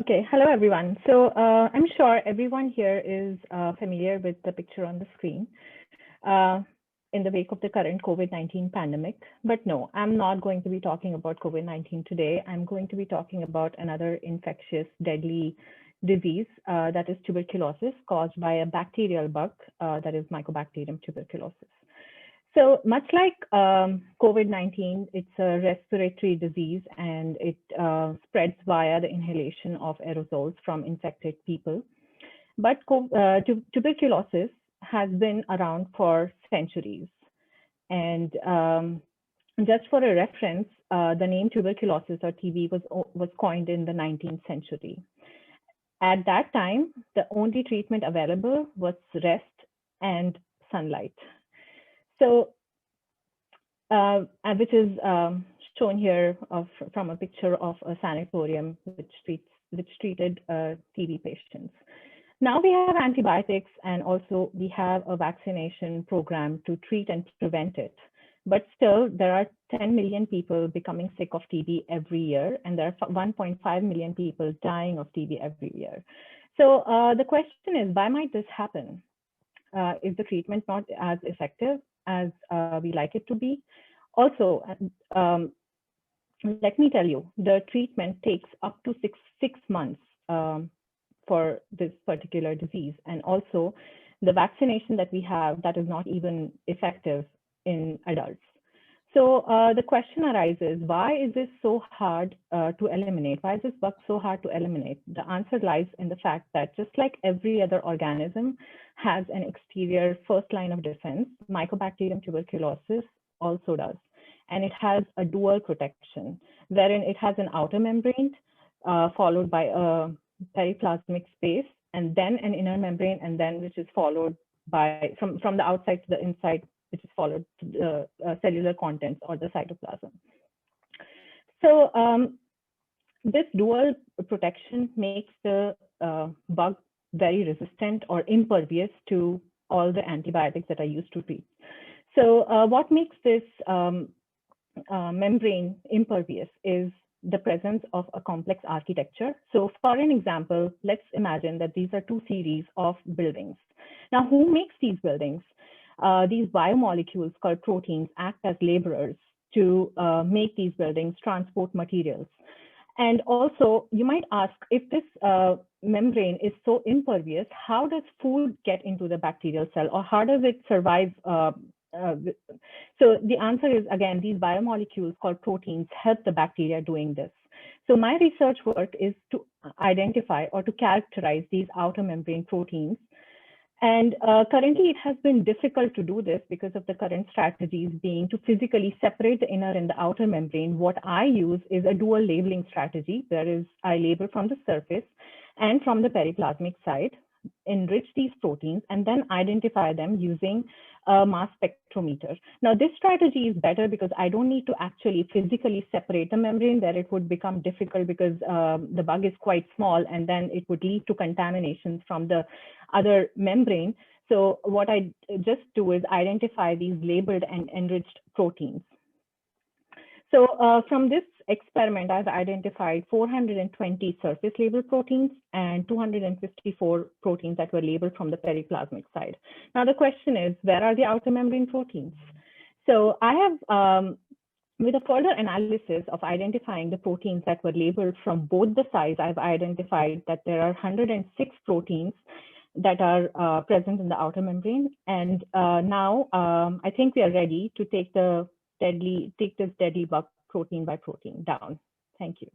Okay, hello everyone. So I'm sure everyone here is familiar with the picture on the screen in the wake of the current COVID-19 pandemic. But no, I'm not going to be talking about COVID-19 today. I'm going to be talking about another infectious, deadly disease that is tuberculosis caused by a bacterial bug that is Mycobacterium tuberculosis. So much like COVID-19, it's a respiratory disease and it spreads via the inhalation of aerosols from infected people. But tuberculosis has been around for centuries. And just for a reference, the name tuberculosis or TB was coined in the 19th century. At that time, the only treatment available was rest and sunlight. So, which is shown here from a picture of a sanatorium which treated TB patients. Now we have antibiotics and also we have a vaccination program to treat and prevent it. But still, there are 10 million people becoming sick of TB every year, and there are 1.5 million people dying of TB every year. So the question is, why might this happen? Is the treatment not as effective as we like it to be? Also, let me tell you, the treatment takes up to six months for this particular disease. And also the vaccination that we have, that is not even effective in adults. So the question arises, why is this so hard to eliminate? Why is this bug so hard to eliminate? The answer lies in the fact that just like every other organism has an exterior first line of defense, Mycobacterium tuberculosis also does. And it has a dual protection, wherein it has an outer membrane followed by a periplasmic space, and then an inner membrane, and then which is followed by, from the outside to the inside, which is followed to the cellular contents or the cytoplasm. So this dual protection makes the bug very resistant or impervious to all the antibiotics that are used to treat. So what makes this membrane impervious is the presence of a complex architecture. So for an example, let's imagine that these are two series of buildings. Now, who makes these buildings? These biomolecules called proteins act as laborers to make these buildings, transport materials. And also, you might ask, if this membrane is so impervious, how does food get into the bacterial cell, or how does it survive? So the answer is, again, these biomolecules called proteins help the bacteria doing this. So my research work is to identify or to characterize these outer membrane proteins. And currently, it has been difficult to do this because of the current strategies being to physically separate the inner and the outer membrane. What I use is a dual labeling strategy. There is, I label from the surface and from the periplasmic side, enrich these proteins, and then identify them using a mass spectrometer. Now, this strategy is better because I don't need to actually physically separate the membrane, where it would become difficult because the bug is quite small, and then it would lead to contaminations from the other membrane. So what I just do is identify these labeled and enriched proteins. So from this experiment, I've identified 420 surface labeled proteins and 254 proteins that were labeled from the periplasmic side. Now, the question is, where are the outer membrane proteins? So I have, with a further analysis of identifying the proteins that were labeled from both the sides, I've identified that there are 106 proteins that are present in the outer membrane. And now I think we are ready to take this deadly bug protein by protein down. Thank you.